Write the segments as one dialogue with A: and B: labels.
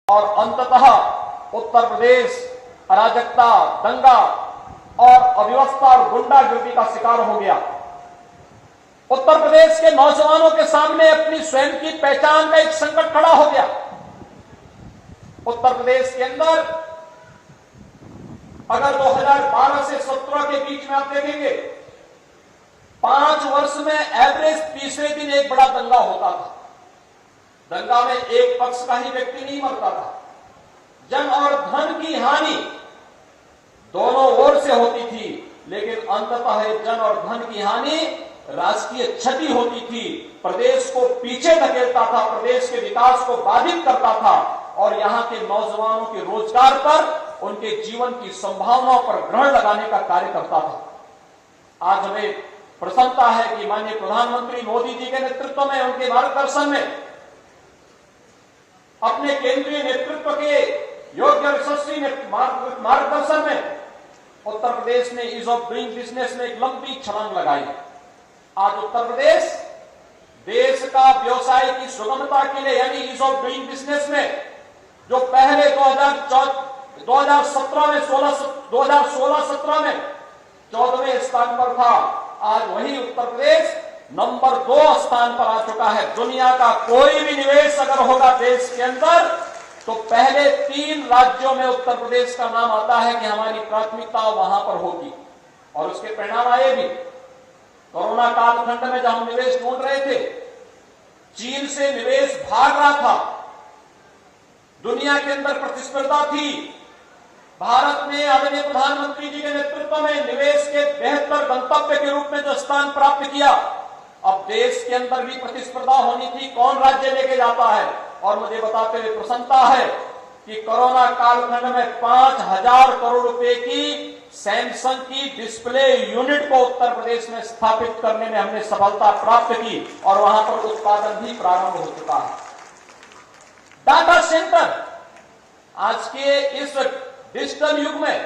A: और अंततः उत्तर प्रदेश अराजकता, दंगा और अव्यवस्था और गुंडागर्दी का शिकार हो गया। उत्तर प्रदेश के नौजवानों के सामने अपनी स्वयं की पहचान का एक संकट खड़ा हो गया। उत्तर प्रदेश के अंदर अगर 2012 से 17 के बीच में आप देखेंगे, 5 वर्ष में एवरेज तीसरे दिन एक बड़ा दंगा होता था। दंगा में एक पक्ष का ही व्यक्ति नहीं मरता था, जन और धन की हानि दोनों ओर से होती थी, लेकिन अंततः जन और धन की हानि राष्ट्रीय क्षति होती थी, प्रदेश को पीछे धकेलता था, प्रदेश के विकास को बाधित करता था और यहां के नौजवानों के रोजगार पर, उनके जीवन की संभावनाओं पर ग्रहण लगाने का कार्य करता था। आज हमें प्रसन्नता है कि माननीय प्रधानमंत्री मोदी जी के नेतृत्व में, उनके मार्गदर्शन में, अपने केंद्रीय नेतृत्व के योग्य यशस्वी मार्गदर्शन में उत्तर प्रदेश ने ईज ऑफ डूइंग बिजनेस में एक लंबी छलांग लगाई। आज उत्तर प्रदेश देश का व्यवसाय की सुगमता के लिए यानी ईज ऑफ डूइंग बिजनेस में जो पहले 2017 में 2016-17 में 14वें स्थान पर था, आज वही उत्तर प्रदेश नंबर 2 स्थान पर आ चुका है। दुनिया का कोई भी निवेश अगर होगा देश के अंदर तो पहले 3 राज्यों में उत्तर प्रदेश का नाम आता है कि हमारी प्राथमिकता वहां पर होगी। और उसके परिणाम आए भी। कोरोना कालखंड में जब हम निवेश ढूंढ रहे थे, चीन से निवेश भाग रहा था, दुनिया के अंदर प्रतिस्पर्धा थी। भारत ने आदरणीय प्रधानमंत्री जी के नेतृत्व में निवेश के बेहतर गंतव्य के रूप में जो स्थान प्राप्त किया, अब देश के अंदर भी प्रतिस्पर्धा होनी थी, कौन राज्य लेके जाता है। और मुझे बताते हुए प्रसन्नता है कि कोरोना कालखंड में 5,000 करोड़ रुपए की सैमसंग की डिस्प्ले यूनिट को उत्तर प्रदेश में स्थापित करने में हमने सफलता प्राप्त की और वहां पर उत्पादन भी प्रारंभ हो चुका है। डाटा सेंटर, आज के इस डिजिटल युग में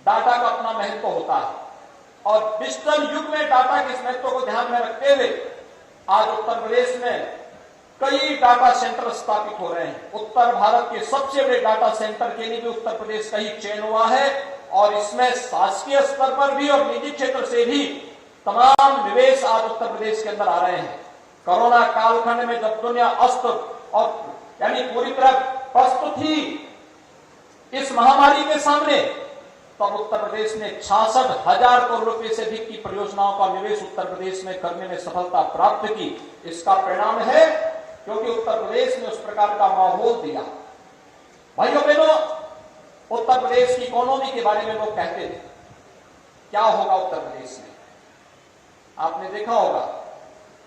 A: डाटा का अपना महत्व होता है और डिजिटल युग में डाटा के इस महत्व को ध्यान में रखते हुए आज उत्तर प्रदेश में कई डाटा सेंटर स्थापित हो रहे हैं। उत्तर भारत के सबसे बड़े डाटा सेंटर के लिए भी उत्तर प्रदेश का ही चयन हुआ है और इसमें शासकीय स्तर पर भी और निजी क्षेत्र से भी तमाम निवेश आज उत्तर प्रदेश के अंदर आ रहे हैं। कोरोना कालखंड में जब दुनिया अस्त और यानी पूरी तरह प्रस्तुत थी इस महामारी के सामने, तब उत्तर प्रदेश ने 66,000 करोड़ रुपए से अधिक की परियोजनाओं का निवेश उत्तर प्रदेश में करने में सफलता प्राप्त की। इसका परिणाम है क्योंकि उत्तर प्रदेश ने उस प्रकार का माहौल दिया। भाइयों बहनों, उत्तर प्रदेश की इकोनॉमी के बारे में लोग कहते थे क्या होगा उत्तर प्रदेश में। आपने देखा होगा,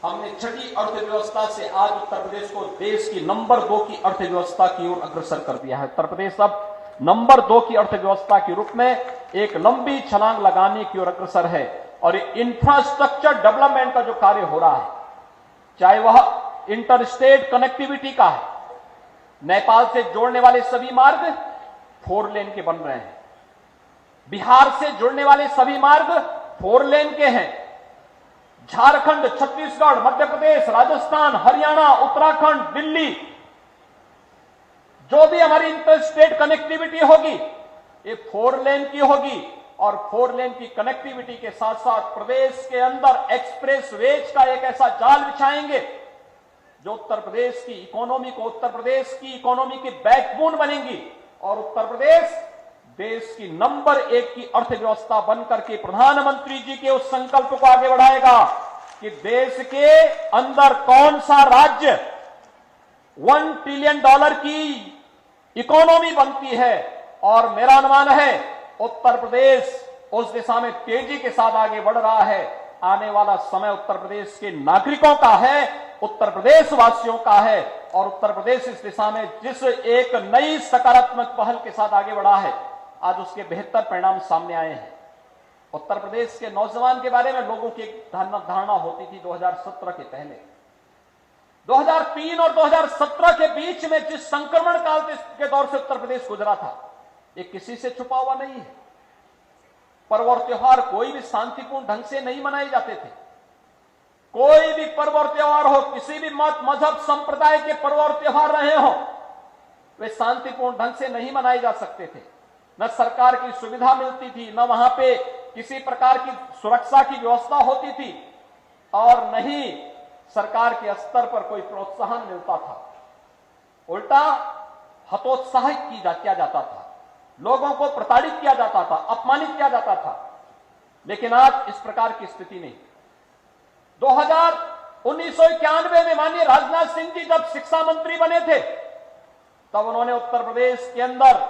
A: हमने छठी अर्थव्यवस्था से आज उत्तर प्रदेश को देश की नंबर 2 की अर्थव्यवस्था की ओर अग्रसर कर दिया है। उत्तर प्रदेश अब नंबर 2 की अर्थव्यवस्था के रूप में एक लंबी छलांग लगाने की ओर अग्रसर है और इंफ्रास्ट्रक्चर डेवलपमेंट का जो कार्य हो रहा है, चाहे वह इंटरस्टेट कनेक्टिविटी का है, नेपाल से जोड़ने वाले सभी मार्ग 4 लेन के बन रहे हैं, बिहार से जुड़ने वाले सभी मार्ग 4 लेन के हैं, झारखंड, छत्तीसगढ़, मध्य प्रदेश, राजस्थान, हरियाणा, उत्तराखंड, दिल्ली, जो भी हमारी इंटरस्टेट कनेक्टिविटी होगी ये 4 लेन की होगी और 4 लेन की कनेक्टिविटी के साथ साथ प्रदेश के अंदर एक्सप्रेस वेज का एक ऐसा जाल बिछाएंगे जो उत्तर प्रदेश की इकोनॉमी को, उत्तर प्रदेश की इकोनॉमी की बैकबोन बनेंगी और उत्तर प्रदेश देश की नंबर 1 की अर्थव्यवस्था बनकर के प्रधानमंत्री जी के उस संकल्प को आगे बढ़ाएगा कि देश के अंदर कौन सा राज्य $1 ट्रिलियन की इकोनॉमी बनती है। और मेरा अनुमान है उत्तर प्रदेश उस दिशा में तेजी के साथ आगे बढ़ रहा है। आने वाला समय उत्तर प्रदेश के नागरिकों का है, उत्तर प्रदेश वासियों का है और उत्तर प्रदेश इस दिशा में जिस एक नई सकारात्मक पहल के साथ आगे बढ़ा है, आज उसके बेहतर परिणाम सामने आए हैं। उत्तर प्रदेश के नौजवान के बारे में लोगों की एक धारणा होती थी 2017 के पहले। 2003 और 2017 के बीच में जिस संक्रमण काल के दौर से उत्तर प्रदेश गुजरा था, ये किसी से छुपा हुआ नहीं है। पर्व और त्योहार कोई भी शांतिपूर्ण ढंग से नहीं मनाए जाते थे। कोई भी पर्व और त्योहार हो, किसी भी मत, मजहब, संप्रदाय के पर्व और त्योहार रहे हो, वे शांतिपूर्ण ढंग से नहीं मनाए जा सकते थे। न सरकार की सुविधा मिलती थी, न वहां पे किसी प्रकार की सुरक्षा की व्यवस्था होती थी, और न ही सरकार के स्तर पर कोई प्रोत्साहन मिलता था। उल्टा हतोत्साहित किया जाता था, लोगों को प्रताड़ित किया जाता था, अपमानित किया जाता था। लेकिन आज इस प्रकार की स्थिति नहीं। 1991 में माननीय राजनाथ सिंह जी जब शिक्षा मंत्री बने थे, तब उन्होंने उत्तर प्रदेश के अंदर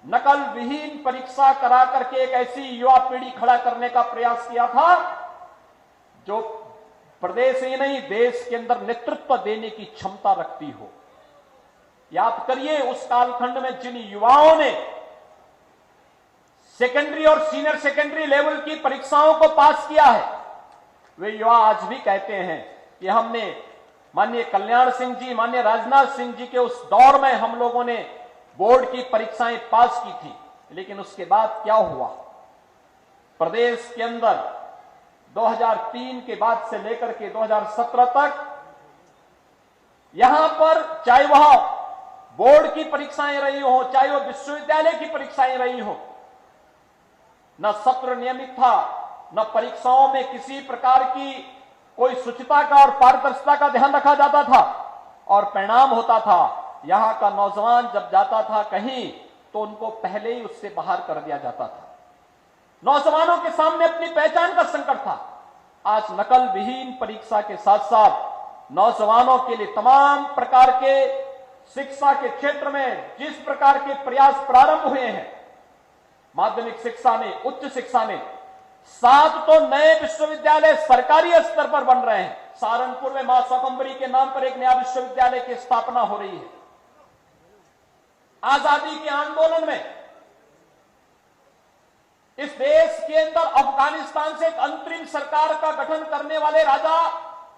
A: नकल विहीन परीक्षा करा करके एक ऐसी युवा पीढ़ी खड़ा करने का प्रयास किया था जो प्रदेश ही नहीं देश के अंदर नेतृत्व देने की क्षमता रखती हो। याद करिए उस कालखंड में जिन युवाओं ने सेकेंडरी और सीनियर सेकेंडरी लेवल की परीक्षाओं को पास किया है, वे युवा आज भी कहते हैं कि हमने माननीय कल्याण सिंह जी, माननीय राजनाथ सिंह जी के उस दौर में हम लोगों ने बोर्ड की परीक्षाएं पास की थी। लेकिन उसके बाद क्या हुआ? प्रदेश के अंदर 2003 के बाद से लेकर के 2017 तक यहां पर चाहे वह बोर्ड की परीक्षाएं रही हो, चाहे वह विश्वविद्यालय की परीक्षाएं रही हो, न सत्र नियमित था, न परीक्षाओं में किसी प्रकार की कोई शुचिता का और पारदर्शिता का ध्यान रखा जाता था। और परिणाम होता था, यहां का नौजवान जब जाता था कहीं तो उनको पहले ही उससे बाहर कर दिया जाता था। नौजवानों के सामने अपनी पहचान का संकट था। आज नकल विहीन परीक्षा के साथ साथ नौजवानों के लिए तमाम प्रकार के शिक्षा के क्षेत्र में जिस प्रकार के प्रयास प्रारंभ हुए हैं, माध्यमिक शिक्षा में, उच्च शिक्षा में 7 तो नए विश्वविद्यालय सरकारी स्तर पर बन रहे हैं। सहारनपुर में मां शाकंभरी के नाम पर एक नया विश्वविद्यालय की स्थापना हो रही है। आजादी के आंदोलन में इस देश के अंदर अफगानिस्तान से एक अंतरिम सरकार का गठन करने वाले राजा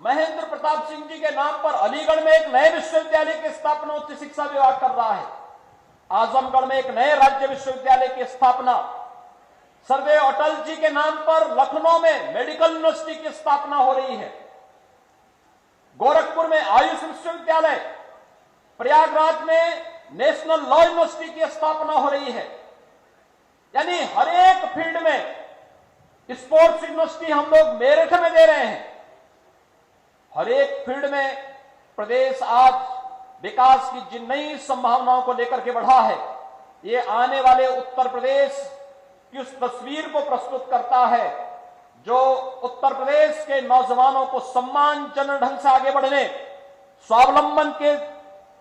A: महेंद्र प्रताप सिंह जी के नाम पर अलीगढ़ में एक नए विश्वविद्यालय की स्थापना उच्च शिक्षा विभाग कर रहा है। आजमगढ़ में एक नए राज्य विश्वविद्यालय की स्थापना, सरदेव अटल जी के नाम पर लखनऊ में मेडिकल यूनिवर्सिटी की स्थापना हो रही है। गोरखपुर में आयुष विश्वविद्यालय, प्रयागराज में नेशनल लॉ यूनिवर्सिटी की स्थापना हो रही है। यानी हर एक फील्ड में स्पोर्ट्स यूनिवर्सिटी हम लोग मेरठ में दे रहे हैं। हर एक फील्ड में प्रदेश आज विकास की जिन नई संभावनाओं को लेकर के बढ़ा है, ये आने वाले उत्तर प्रदेश की उस तस्वीर को प्रस्तुत करता है जो उत्तर प्रदेश के नौजवानों को सम्मानजनक ढंग से आगे बढ़ने, स्वावलंबन के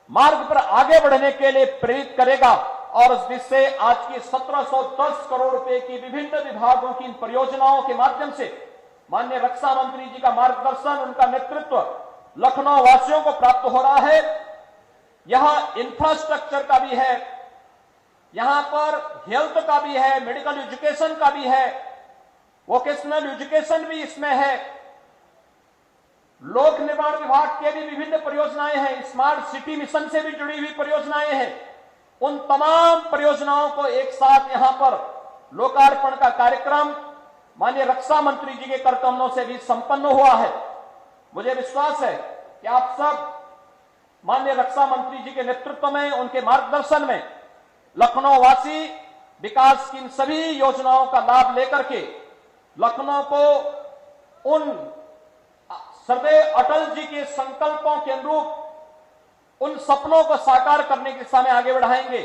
A: मार्ग पर आगे बढ़ने के लिए प्रेरित करेगा। और इस दिशा से आज की 1710 करोड़ रुपए की विभिन्न विभागों की इन परियोजनाओं के माध्यम से माननीय रक्षा मंत्री जी का मार्गदर्शन, उनका नेतृत्व लखनऊ वासियों को प्राप्त हो रहा है। यह इंफ्रास्ट्रक्चर का भी है, यहां पर हेल्थ का भी है, मेडिकल एजुकेशन का भी है, वोकेशनल एजुकेशन भी इसमें है, लोक निर्माण विभाग के भी विभिन्न परियोजनाएं हैं, स्मार्ट सिटी मिशन से भी जुड़ी हुई परियोजनाएं हैं। उन तमाम परियोजनाओं को एक साथ यहां पर लोकार्पण का कार्यक्रम माननीय रक्षा मंत्री जी के कर कमलों से भी संपन्न हुआ है। मुझे विश्वास है कि आप सब माननीय रक्षा मंत्री जी के नेतृत्व में, उनके मार्गदर्शन में लखनऊ वासी विकास की इन सभी योजनाओं का लाभ लेकर के लखनऊ को उन सरदेव अटल जी के संकल्पों के अनुरूप उन सपनों को साकार करने की दिशा में आगे बढ़ाएंगे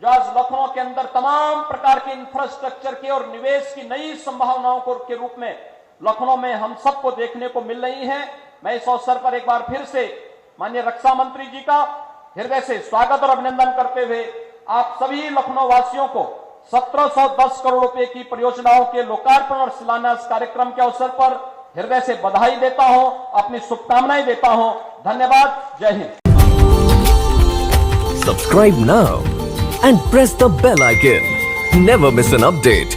A: जो आज लखनऊ के अंदर तमाम प्रकार के इंफ्रास्ट्रक्चर के और निवेश की नई संभावनाओं के रूप में लखनऊ में हम सबको देखने को मिल रही है। मैं इस अवसर पर एक बार फिर से माननीय रक्षा मंत्री जी का हृदय से स्वागत और अभिनंदन करते हुए आप सभी लखनऊ वासियों को 1710 करोड़ रुपए की परियोजनाओं के लोकार्पण और शिलान्यास कार्यक्रम के अवसर पर हृदय से बधाई देता हूं, अपनी शुभकामनाएं देता हूं। धन्यवाद। जय Hind.
B: Subscribe now and press the bell icon. Never miss an update.